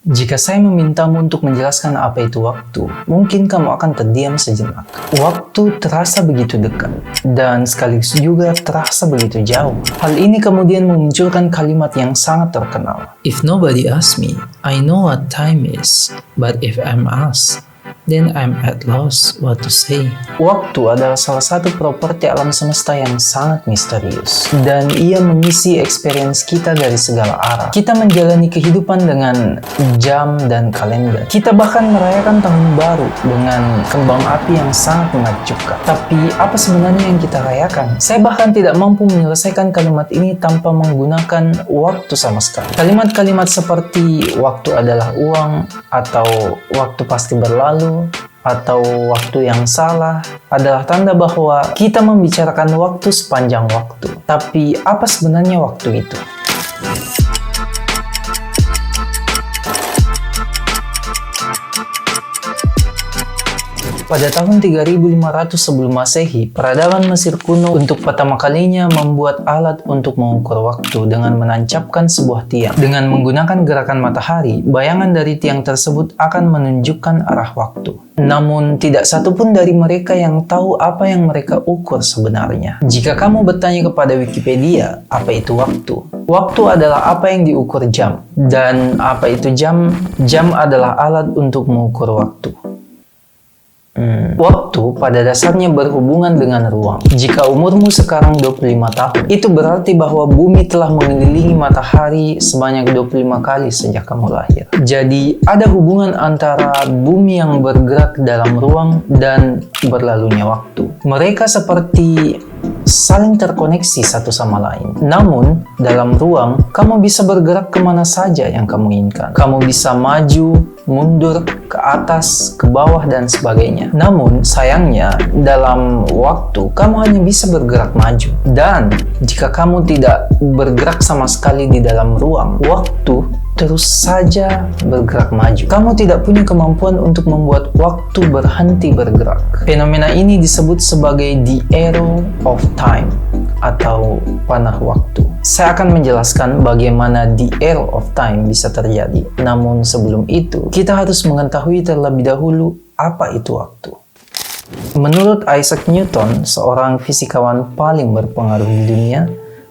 Jika saya memintamu untuk menjelaskan apa itu waktu, mungkin kamu akan terdiam sejenak. Waktu terasa begitu dekat, dan sekaligus juga terasa begitu jauh. Hal ini kemudian memunculkan kalimat yang sangat terkenal. If nobody asks me, I know what time is, but if I'm asked, then I'm at loss what to say. Waktu adalah salah satu properti alam semesta yang sangat misterius, dan ia mengisi experience kita dari segala arah. Kita menjalani kehidupan dengan jam dan kalender. Kita bahkan merayakan tahun baru dengan kembang api yang sangat menakjubkan. Tapi apa sebenarnya yang kita rayakan? Saya bahkan tidak mampu menyelesaikan kalimat ini tanpa menggunakan waktu sama sekali. Kalimat-kalimat seperti waktu adalah uang, atau waktu pasti berlalu, atau waktu yang salah adalah tanda bahwa kita membicarakan waktu sepanjang waktu. Tapi apa sebenarnya waktu itu? Pada tahun 3500 sebelum Masehi, peradaban Mesir kuno untuk pertama kalinya membuat alat untuk mengukur waktu dengan menancapkan sebuah tiang. Dengan menggunakan gerakan matahari, bayangan dari tiang tersebut akan menunjukkan arah waktu. Namun, tidak satupun dari mereka yang tahu apa yang mereka ukur sebenarnya. Jika kamu bertanya kepada Wikipedia, apa itu waktu? Waktu adalah apa yang diukur jam. Dan apa itu jam? Jam adalah alat untuk mengukur waktu. Waktu pada dasarnya berhubungan dengan ruang. Jika umurmu sekarang 25 tahun, itu berarti bahwa bumi telah mengelilingi matahari sebanyak 25 kali sejak kamu lahir. Jadi, ada hubungan antara bumi yang bergerak dalam ruang dan berlalunya waktu. Mereka seperti saling terkoneksi satu sama lain. Namun, dalam ruang, kamu bisa bergerak kemana saja yang kamu inginkan. Kamu bisa maju, mundur, ke atas, ke bawah, dan sebagainya. Namun, sayangnya, dalam waktu, kamu hanya bisa bergerak maju. Dan, jika kamu tidak bergerak sama sekali di dalam ruang, waktu terus saja bergerak maju. Kamu tidak punya kemampuan untuk membuat waktu berhenti bergerak. Fenomena ini disebut sebagai the arrow of time, atau panah waktu. Saya akan menjelaskan bagaimana the arrow of time bisa terjadi. Namun sebelum itu, kita harus mengetahui terlebih dahulu apa itu waktu. Menurut Isaac Newton, seorang fisikawan paling berpengaruh di dunia,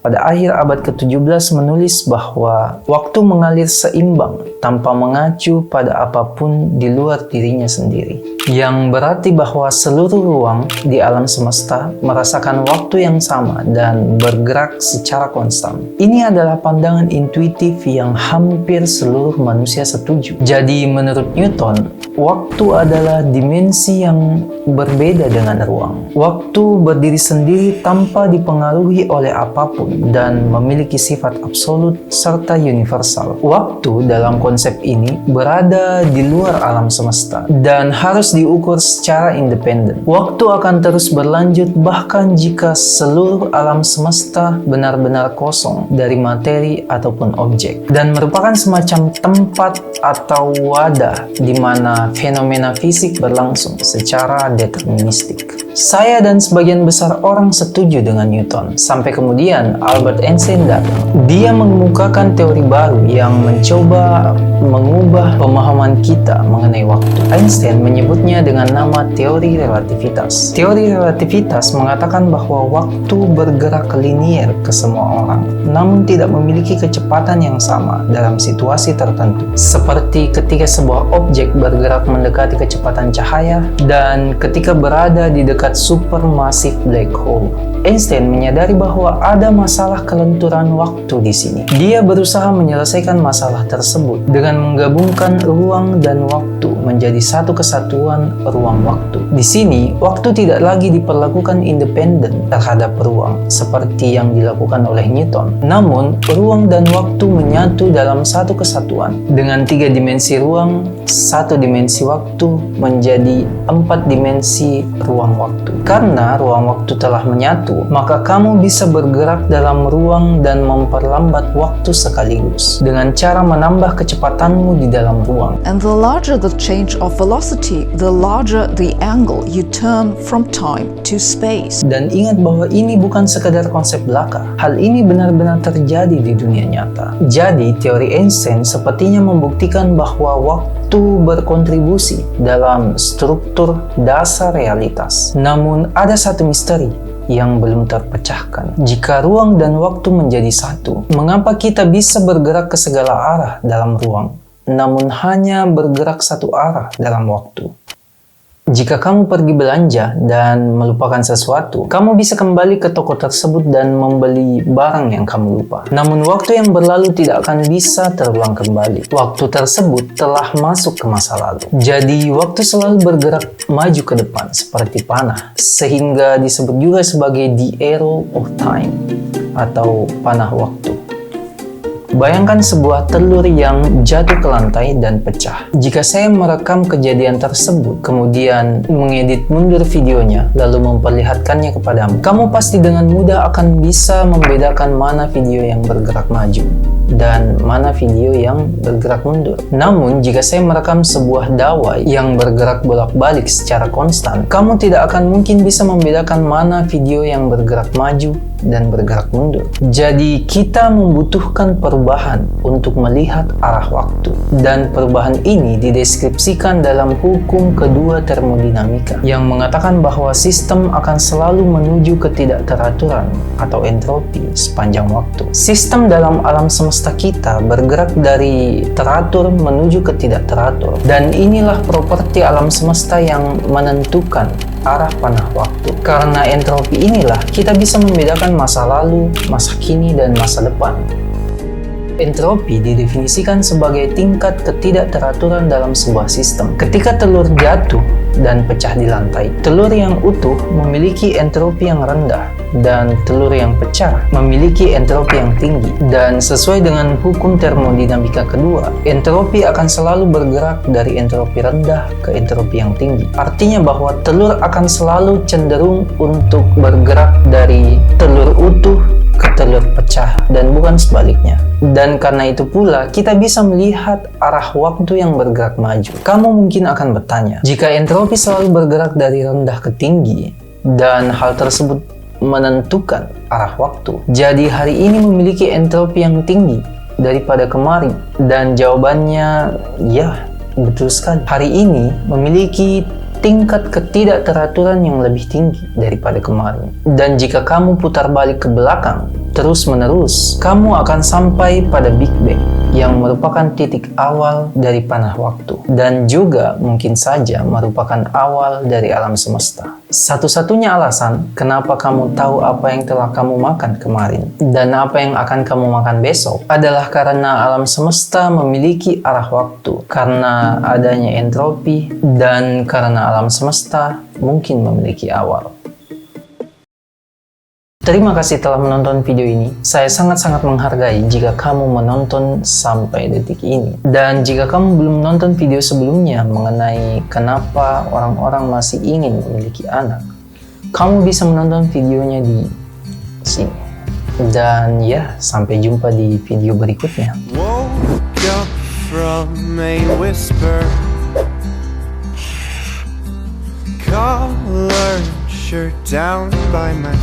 pada akhir abad ke-17 menulis bahwa waktu mengalir seimbang tanpa mengacu pada apapun di luar dirinya sendiri. Yang berarti bahwa seluruh ruang di alam semesta merasakan waktu yang sama dan bergerak secara konstan. Ini adalah pandangan intuitif yang hampir seluruh manusia setuju. Jadi menurut Newton, waktu adalah dimensi yang berbeda dengan ruang. Waktu berdiri sendiri tanpa dipengaruhi oleh apapun dan memiliki sifat absolut serta universal. Waktu dalam konsep ini berada di luar alam semesta dan harus diukur secara independen. Waktu akan terus berlanjut bahkan jika seluruh alam semesta benar-benar kosong dari materi ataupun objek, dan merupakan semacam tempat atau wadah di mana fenomena fisik berlangsung secara deterministik. Saya dan sebagian besar orang setuju dengan Newton, sampai kemudian Albert Einstein datang. Dia mengemukakan teori baru yang mencoba mengubah pemahaman kita mengenai waktu. Einstein menyebutnya dengan nama teori relativitas. Teori relativitas mengatakan bahwa waktu bergerak linier ke semua orang, namun tidak memiliki kecepatan yang sama dalam situasi tertentu. Seperti ketika sebuah objek bergerak mendekati kecepatan cahaya dan ketika berada di dekat supermassive black hole. Einstein menyadari bahwa ada masalah kelenturan waktu di sini. Dia berusaha menyelesaikan masalah tersebut dengan menggabungkan ruang dan waktu menjadi satu kesatuan ruang-waktu. Di sini, waktu tidak lagi diperlakukan independen terhadap ruang seperti yang dilakukan oleh Newton. Namun, ruang dan waktu menyatu dalam satu kesatuan. Dengan 3 dimensi ruang, 1 dimensi waktu menjadi 4 dimensi ruang-waktu. Karena ruang waktu telah menyatu, maka kamu bisa bergerak dalam ruang dan memperlambat waktu sekaligus dengan cara menambah kecepatanmu di dalam ruang. And the larger the change of velocity, the larger the angle you turn from time to space. Dan ingat bahwa ini bukan sekadar konsep belaka. Hal ini benar-benar terjadi di dunia nyata. Jadi, teori Einstein sepertinya membuktikan bahwa waktu berkontribusi dalam struktur dasar realitas. Namun, ada satu misteri yang belum terpecahkan. Jika ruang dan waktu menjadi satu, mengapa kita bisa bergerak ke segala arah dalam ruang, namun hanya bergerak satu arah dalam waktu? Jika kamu pergi belanja dan melupakan sesuatu, kamu bisa kembali ke toko tersebut dan membeli barang yang kamu lupa. Namun waktu yang berlalu tidak akan bisa terulang kembali. Waktu tersebut telah masuk ke masa lalu. Jadi waktu selalu bergerak maju ke depan seperti panah, sehingga disebut juga sebagai the arrow of time atau panah waktu. Bayangkan sebuah telur yang jatuh ke lantai dan pecah. Jika saya merekam kejadian tersebut, kemudian mengedit mundur videonya, lalu memperlihatkannya kepadamu, kamu pasti dengan mudah akan bisa membedakan mana video yang bergerak maju dan mana video yang bergerak mundur. Namun, jika saya merekam sebuah dawai yang bergerak bolak-balik secara konstan, kamu tidak akan mungkin bisa membedakan mana video yang bergerak maju dan bergerak mundur. Jadi, kita membutuhkan perubahan untuk melihat arah waktu. Dan perubahan ini dideskripsikan dalam hukum kedua termodinamika, yang mengatakan bahwa sistem akan selalu menuju ketidakteraturan atau entropi sepanjang waktu. Sistem dalam alam semesta kita bergerak dari teratur menuju ketidakteratur. Dan inilah properti alam semesta yang menentukan arah panah waktu. Karena entropi inilah kita bisa membedakan masa lalu, masa kini, dan masa depan. Entropi didefinisikan sebagai tingkat ketidakteraturan dalam sebuah sistem. Ketika telur jatuh dan pecah di lantai, telur yang utuh memiliki entropi yang rendah dan telur yang pecah memiliki entropi yang tinggi. Dan sesuai dengan hukum termodinamika kedua, entropi akan selalu bergerak dari entropi rendah ke entropi yang tinggi. Artinya bahwa telur akan selalu cenderung untuk bergerak dari telur utuh ke telur pecah dan bukan sebaliknya. Dan karena itu pula kita bisa melihat arah waktu yang bergerak maju. Kamu mungkin akan bertanya, jika entropi selalu bergerak dari rendah ke tinggi dan hal tersebut menentukan arah waktu, jadi hari ini memiliki entropi yang tinggi daripada kemarin? Dan jawabannya ya, betul sekali. Hari ini memiliki tingkat ketidakteraturan yang lebih tinggi daripada kemarin. Dan jika kamu putar balik ke belakang terus-menerus, kamu akan sampai pada Big Bang, yang merupakan titik awal dari panah waktu, dan juga mungkin saja merupakan awal dari alam semesta. Satu-satunya alasan kenapa kamu tahu apa yang telah kamu makan kemarin dan apa yang akan kamu makan besok adalah karena alam semesta memiliki arah waktu, karena adanya entropi, dan karena alam semesta mungkin memiliki awal. Terima kasih telah menonton video ini. Saya sangat-sangat menghargai jika kamu menonton sampai detik ini. Dan jika kamu belum menonton video sebelumnya mengenai kenapa orang-orang masih ingin memiliki anak, kamu bisa menonton videonya di sini. Dan ya, sampai jumpa di video berikutnya. Woke up from a whisper, collar shirt down by my